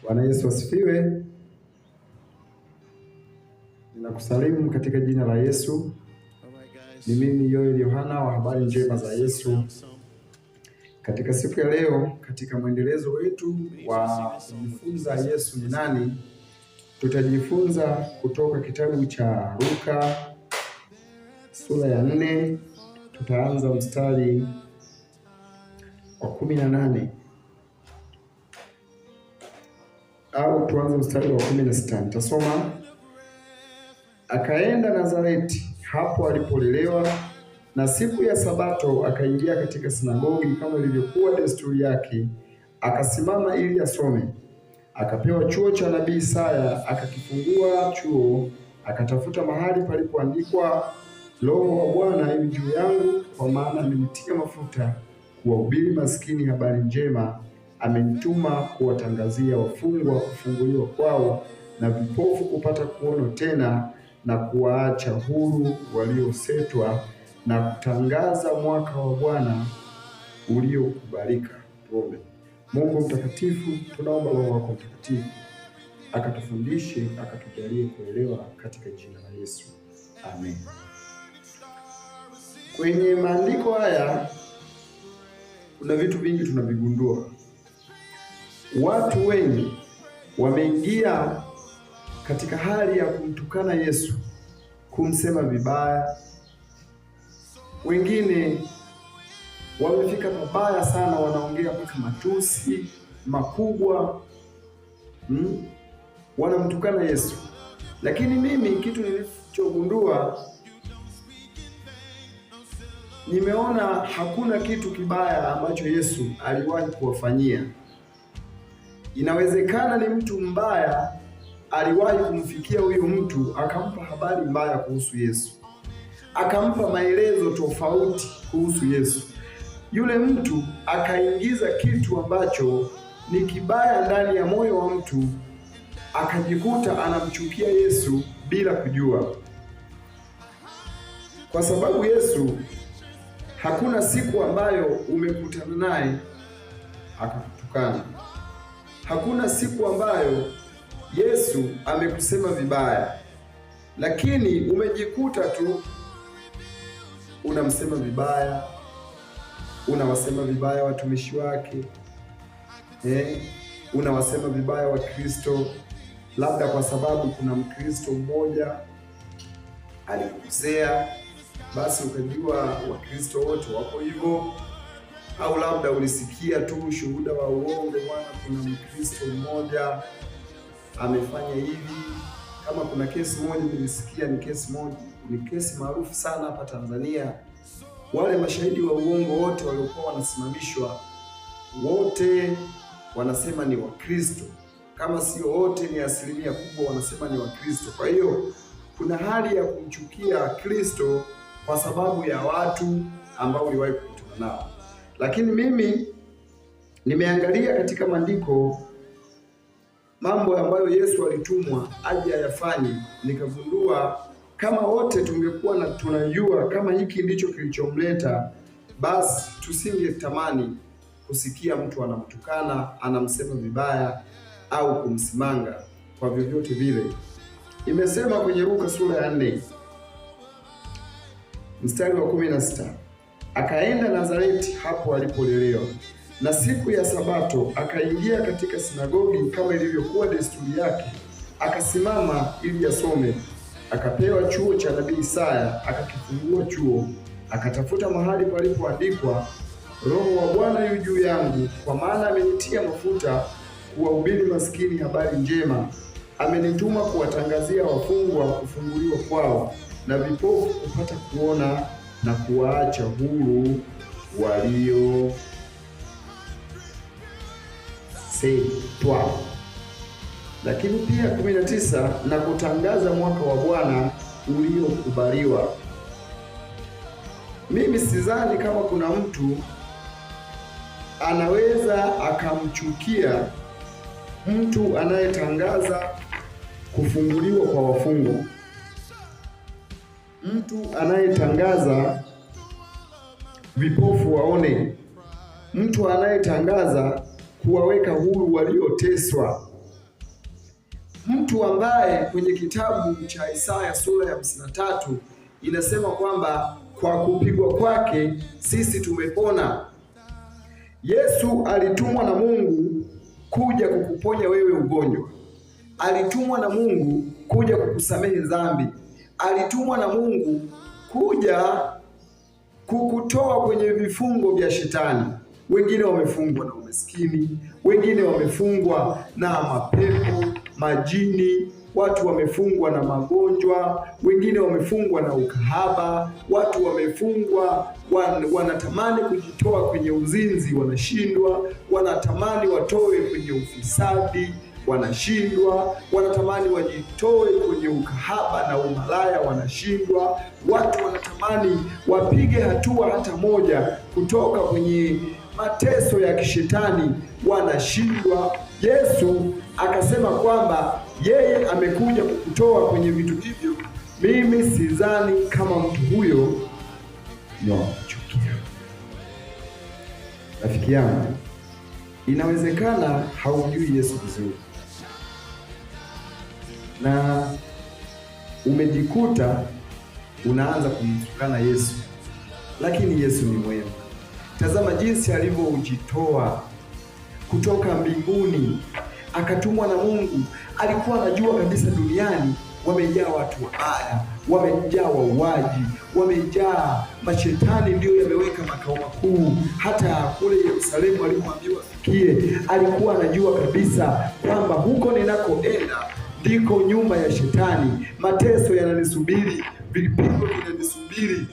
Bwana Yesu asifiwe. Ninakusalimu katika jina la Yesu. Ni mimi Yoel Yohana wa habari njema za Yesu. Katika siku ya leo, katika mwendelezo wetu wa kujifunza Yesu ni nani, tutajifunza kutoka kitabu cha Luka sura ya 4. Tutaanza mstari wa 18 au tuanze mstari wa 16. Nitasoma. Akaenda Nazareti, hapo alipolelewa, na siku ya Sabato akaingia katika sinagogi kama ilivyokuwa desturi yake, akasimama ili asome. Akapewa chuo cha nabii Isaya, akakifungua chuo, akatafuta mahali palipoandikwa, Roho wa Bwana yu juu yangu, kwa maana amenitia mafuta kuwahubiri maskini habari njema, amenituma kuwatangazia wafungwa kufunguliwa kwao, na vipofu kupata kuona tena, na kuwaacha huru waliosetwa, na kutangaza mwaka wa Bwana uliokubalika. Tuombe. Mungu mtakatifu, tunaomba Roho wako Mtakatifu akatufundishe, akatujalie kuelewa katika jina la Yesu. Amen. Kwenye maandiko haya kuna vitu vingi tunavigundua. Watu wengi wameingia katika hali ya kumtukana Yesu, kumsema vibaya. Wengine wamefika pabaya sana, wanaongea mpaka matusi makubwa, wanamtukana Yesu. Lakini mimi kitu nilichogundua, nimeona hakuna kitu kibaya ambacho Yesu aliwahi kuwafanyia. Inawezekana ni mtu mbaya aliwahi kumfikia huyo mtu, akampa habari mbaya kuhusu Yesu, akampa maelezo tofauti kuhusu Yesu. Yule mtu akaingiza kitu ambacho ni kibaya ndani ya moyo wa mtu, akajikuta anamchukia Yesu bila kujua. Kwa sababu Yesu, hakuna siku ambayo umekutana naye akakutukana. Hakuna siku ambayo Yesu amekusema vibaya, lakini umejikuta tu unamsema vibaya, unawasema vibaya watumishi wake, unawasema vibaya Wakristo, labda kwa sababu kuna Mkristo mmoja alikukosea, basi ukajua Wakristo wote wako hivyo. Au labda ulisikia tu ushuhuda wa uongo, bwana, kuna Mkristo mmoja amefanya hivi. Kama kuna kesi moja nilisikia, ni kesi maarufu sana hapa Tanzania. Wale mashahidi wa uongo wote waliokuwa wanasimamishwa, wote wanasema ni Wakristo. Kama sio wote, ni asilimia kubwa wanasema ni Wakristo. Kwa hiyo kuna hali ya kumchukia Kristo kwa sababu ya watu ambao uliwahi kukutana nao. Lakini mimi nimeangalia katika maandiko mambo ambayo Yesu alitumwa aje ayafanye, nikagundua kama wote tungekuwa tunajua kama hiki ndicho kilichomleta, basi tusingetamani kusikia mtu anamtukana, anamsema vibaya au kumsimanga kwa vyovyote vile. Imesema kwenye Luka sura ya 4 mstari wa 16, akaenda Nazareti, hapo alipolelewa, na siku ya Sabato akaingia katika sinagogi kama ilivyokuwa desturi yake, akasimama ili asome. Akapewa chuo cha nabii Isaya, akakifungua chuo, akatafuta mahali palipoandikwa, Roho wa Bwana yu juu yangu, kwa maana amenitia mafuta kuwahubiri maskini habari njema, amenituma kuwatangazia wafungwa kufunguliwa kwao, na vipofu kupata kuona, na kuwaacha huru waliosetwa. Lakini pia 19, na kutangaza mwaka wa Bwana uliokubaliwa. Mimi sidhani kama kuna mtu anaweza akamchukia mtu anayetangaza kufunguliwa kwa wafungwa, mtu anayetangaza vipofu waone, mtu anayetangaza kuwaweka huru walioteswa. mtu ambaye kwenye kitabu cha Isaya sura ya 53 inasema kwamba kwa kupigwa kwake sisi tumepona. Yesu alitumwa na Mungu kuja kukuponya wewe ugonjwa. Alitumwa na Mungu kuja kukusamehe dhambi. Alitumwa na Mungu kuja kukutoa kwenye vifungo vya shetani. Wengine wamefungwa na umaskini, wengine wamefungwa na mapepo, majini, watu wamefungwa na magonjwa, wengine wamefungwa na ukahaba, watu wamefungwa, wanatamani kujitoa kwenye uzinzi, wanashindwa, wanatamani watoe kwenye ufisadi, wanashindwa, wanatamani wajitoe kwenye ukahaba na umalaya, wanashindwa. Watu wanatamani wapige hatua hata moja kutoka kwenye mateso ya kishetani, wanashindwa. Yesu akasema kwamba yeye amekuja kukutoa kwenye vitu hivyo. Mimi sidhani kama mtu huyo nachukia. Rafiki yangu, inawezekana haumjui Yesu vizuri na umejikuta unaanza kumtukana Yesu, lakini Yesu ni mwema. Tazama jinsi alivyojitoa kutoka mbinguni, akatumwa na Mungu. Alikuwa anajua kabisa duniani wamejaa watu wabaya, wamejaa wauaji, wamejaa mashetani, ndio yameweka makao makuu. Hata kule Yerusalemu alipoambiwa afikie, alikuwa anajua kabisa kwamba huko ninakoenda ndiko nyumba ya shetani, mateso yananisubiri, vipigo vinanisubiri.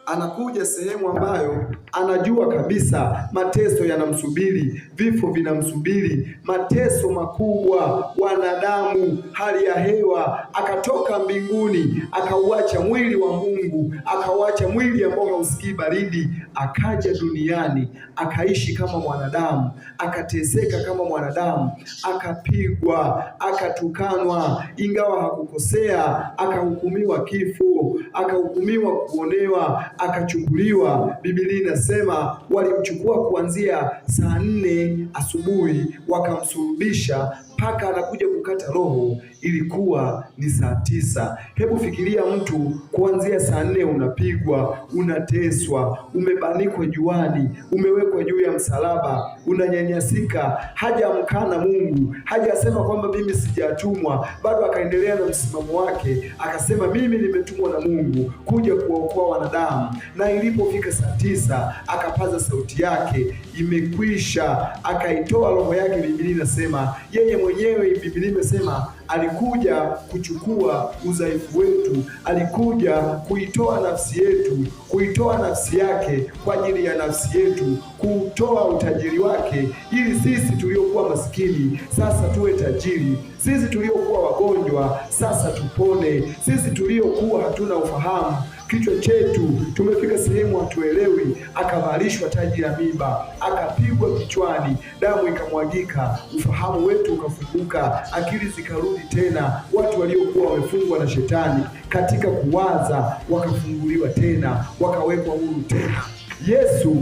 Anakuja sehemu ambayo anajua kabisa mateso yanamsubiri, vifo vinamsubiri, mateso makubwa, wanadamu, hali ya hewa. Akatoka mbinguni, akauacha mwili wa Mungu, akauacha mwili ambao hausikii baridi, akaja duniani, akaishi kama mwanadamu, akateseka kama mwanadamu, akapigwa, akatukanwa, ingawa hakukosea, akahukumiwa kifo, akahukumiwa kuonewa, akachukuliwa. Biblia inasema walimchukua kuanzia saa 4 asubuhi, wakamsulubisha mpaka anakuja kukata roho ilikuwa ni saa 9. Hebu fikiria mtu kuanzia saa 4 unapigwa, unateswa, umebanikwa juani, umewekwa juu ya msalaba, unanyanyasika. Hajamkana Mungu, hajasema kwamba mimi sijatumwa, bado akaendelea na msimamo wake, akasema mimi nimetumwa na Mungu kuja kuwaokoa wanadamu. Na ilipofika saa 9 akapaza sauti yake, imekwisha, akaitoa roho yake. Biblia inasema yeye mwenyewe, Biblia imesema alikuja kuchukua udhaifu wetu, alikuja kuitoa nafsi yetu, kuitoa nafsi yake kwa ajili ya nafsi yetu, kutoa utajiri wake ili sisi tuliokuwa maskini sasa tuwe tajiri, sisi tuliokuwa wagonjwa sasa tupone, sisi tuliokuwa hatuna ufahamu kichwa chetu tumefika sehemu hatuelewi, akavalishwa taji la miiba, akapigwa kichwani, damu ikamwagika, ufahamu wetu ukafunguka, akili zikarudi tena. Watu waliokuwa wamefungwa na shetani katika kuwaza wakafunguliwa tena, wakawekwa huru tena. Yesu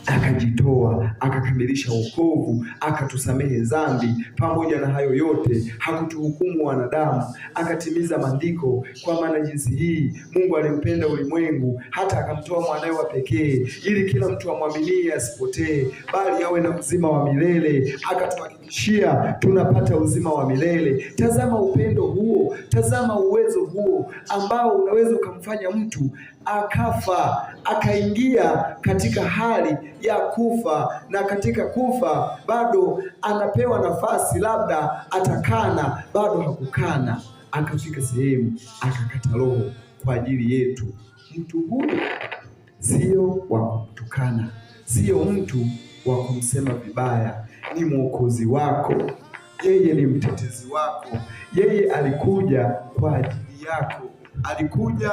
akajitoa, akakamilisha wokovu, akatusamehe dhambi. Pamoja na hayo yote hakutuhukumu wanadamu, akatimiza maandiko, kwa maana jinsi hii Mungu alimpenda ulimwengu hata akamtoa mwanawe wa pekee, ili kila mtu amwaminie asipotee, bali awe na uzima wa milele. Akatuhakikishia tunapata uzima wa milele. Tazama upendo huo, tazama uwezo huo ambao unaweza ukamfanya mtu akafa, akaingia katika hali ya kufa, na katika kufa bado anapewa nafasi, labda atakana, bado hakukana, akafika sehemu akakata roho kwa ajili yetu. Mtu huyu sio wa kutukana, sio mtu wa kumsema vibaya, ni mwokozi wako, yeye ni mtetezi wako, yeye alikuja kwa ajili yako, alikuja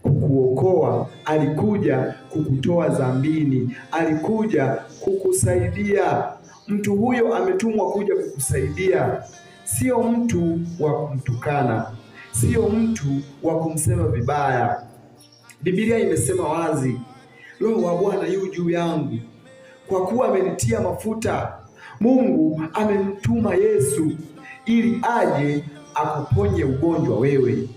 kukuokoa, alikuja kukutoa dhambini, alikuja kukusaidia. Mtu huyo ametumwa kuja kukusaidia, sio mtu wa kumtukana, sio mtu wa kumsema vibaya. Biblia imesema wazi, Roho wa Bwana yu juu yangu, kwa kuwa amenitia mafuta Mungu amemtuma Yesu ili aje akuponye ugonjwa wewe,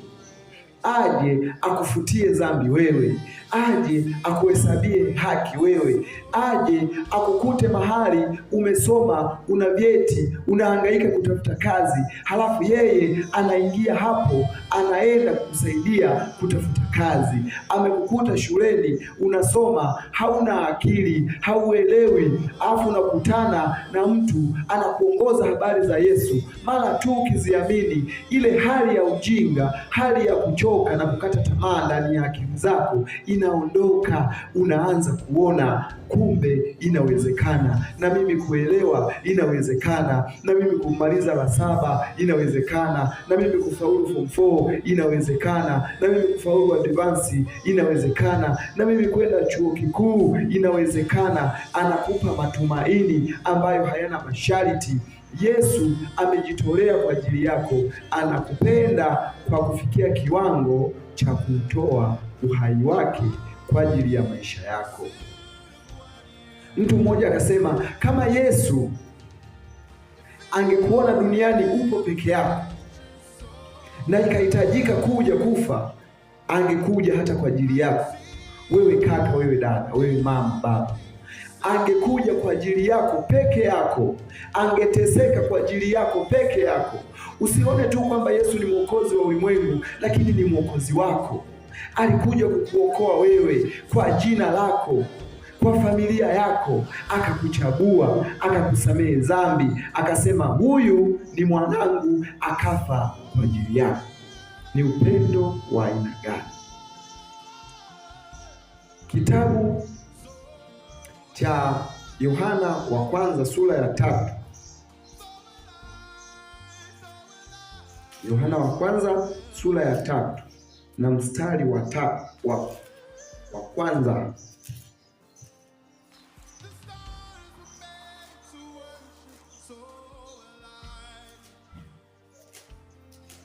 aje akufutie dhambi wewe, aje akuhesabie haki wewe, aje akukute mahali umesoma, una vyeti, unahangaika kutafuta kazi, halafu yeye anaingia hapo, anaenda kukusaidia kutafuta kazi. Amekukuta shuleni unasoma, hauna akili, hauelewi, alafu unakutana na mtu anakuongoza habari za Yesu. Mara tu ukiziamini, ile hali ya ujinga, hali ya kuchoka na kukata tamaa ndani ya akili zako inaondoka. Unaanza kuona kumbe inawezekana na mimi kuelewa, inawezekana na mimi kumaliza la 7, inawezekana na mimi kufaulu form 4, inawezekana na mimi kufaulu advance, inawezekana na mimi kwenda chuo kikuu, inawezekana. Anakupa matumaini ambayo hayana masharti. Yesu amejitolea kwa ajili yako, anakupenda kwa kufikia kiwango cha kutoa uhai wake kwa ajili ya maisha yako. Mtu mmoja akasema, kama Yesu angekuona duniani upo peke yako na ikahitajika kuja kufa, angekuja hata kwa ajili yako wewe, kaka, wewe dada, wewe mama, baba. Angekuja kwa ajili yako peke yako, angeteseka kwa ajili yako peke yako. Usione tu kwamba Yesu ni mwokozi wa ulimwengu, lakini ni mwokozi wako. Alikuja kukuokoa wewe kwa jina lako, kwa familia yako, akakuchagua, akakusamehe dhambi, akasema huyu ni mwanangu, akafa kwa ajili yako. Ni upendo wa aina gani? Kitabu cha Yohana wa kwanza sura ya 3. Yohana wa kwanza sura ya 3 na mstari wa kwanza.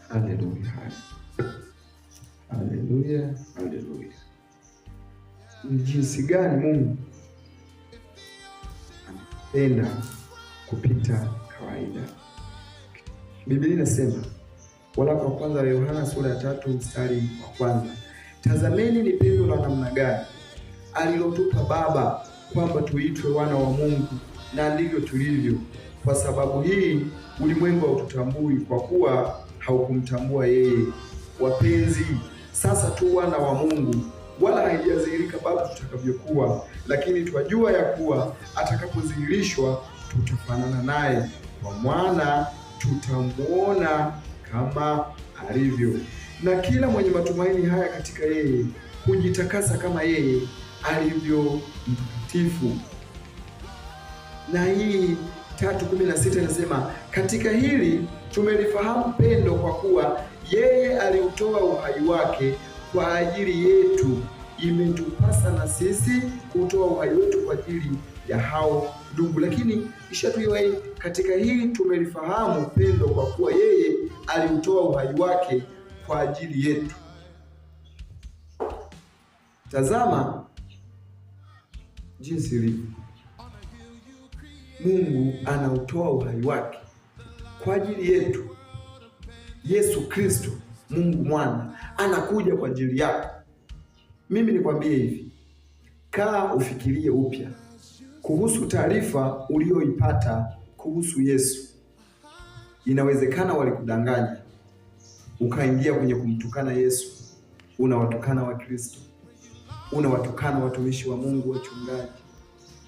Haleluya, haleluya, haleluya. Ni jinsi gani Mungu anapenda kupita kawaida. Biblia inasema, waraka wa kwanza wa Yohana sura ya 3 mstari wa kwanza, tazameni ni pendo la namna gani alilotupa Baba kwamba tuitwe wana wa Mungu, na ndivyo tulivyo. Kwa sababu hii ulimwengu haututambui kwa kuwa haukumtambua yeye. Wapenzi, sasa tu wana wa Mungu, wala haijadhihirika bado tutakavyokuwa, lakini twajua ya kuwa atakapodhihirishwa tutafanana naye, kwa maana tutamuona kama alivyo. Na kila mwenye matumaini haya katika yeye hujitakasa kama yeye alivyo mtakatifu. Na hii 3:16 inasema, katika hili tumelifahamu pendo, kwa kuwa yeye aliutoa uhai wake kwa ajili yetu. Imetupasa na sisi kutoa uhai wetu kwa ajili ya hao ndugu. Lakini ishatuiwa hii, katika hili tumelifahamu pendo, kwa kuwa yeye aliutoa uhai wake kwa ajili yetu. Tazama jinsi ilivyo. Mungu anautoa uhai wake kwa ajili yetu. Yesu Kristo, Mungu Mwana, anakuja kwa ajili yako. Mimi nikwambie hivi, kaa ufikirie upya kuhusu taarifa ulioipata kuhusu Yesu. Inawezekana walikudanganya ukaingia kwenye kumtukana Yesu. Unawatukana wa Kristo, unawatukana watumishi wa Mungu, wachungaji,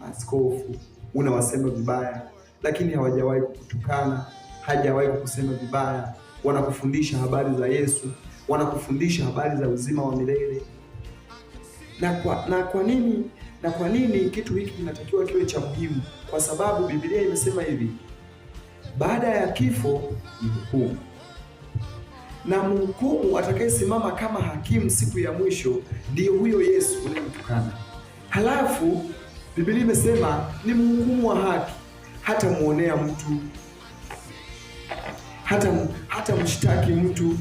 askofu, unawasema vibaya, lakini hawajawahi kukutukana, hajawahi kukusema vibaya. Wanakufundisha habari za Yesu, wanakufundisha habari za uzima wa milele. Na kwa nini kitu hiki kinatakiwa kiwe cha muhimu? Kwa sababu Biblia imesema hivi, baada ya kifo ni hukumu, na mhukumu atakayesimama kama hakimu siku ya mwisho ndiyo huyo Yesu unayemtukana. Halafu Biblia imesema ni mhukumu wa haki, hata muonea mtu, hata mshtaki mtu,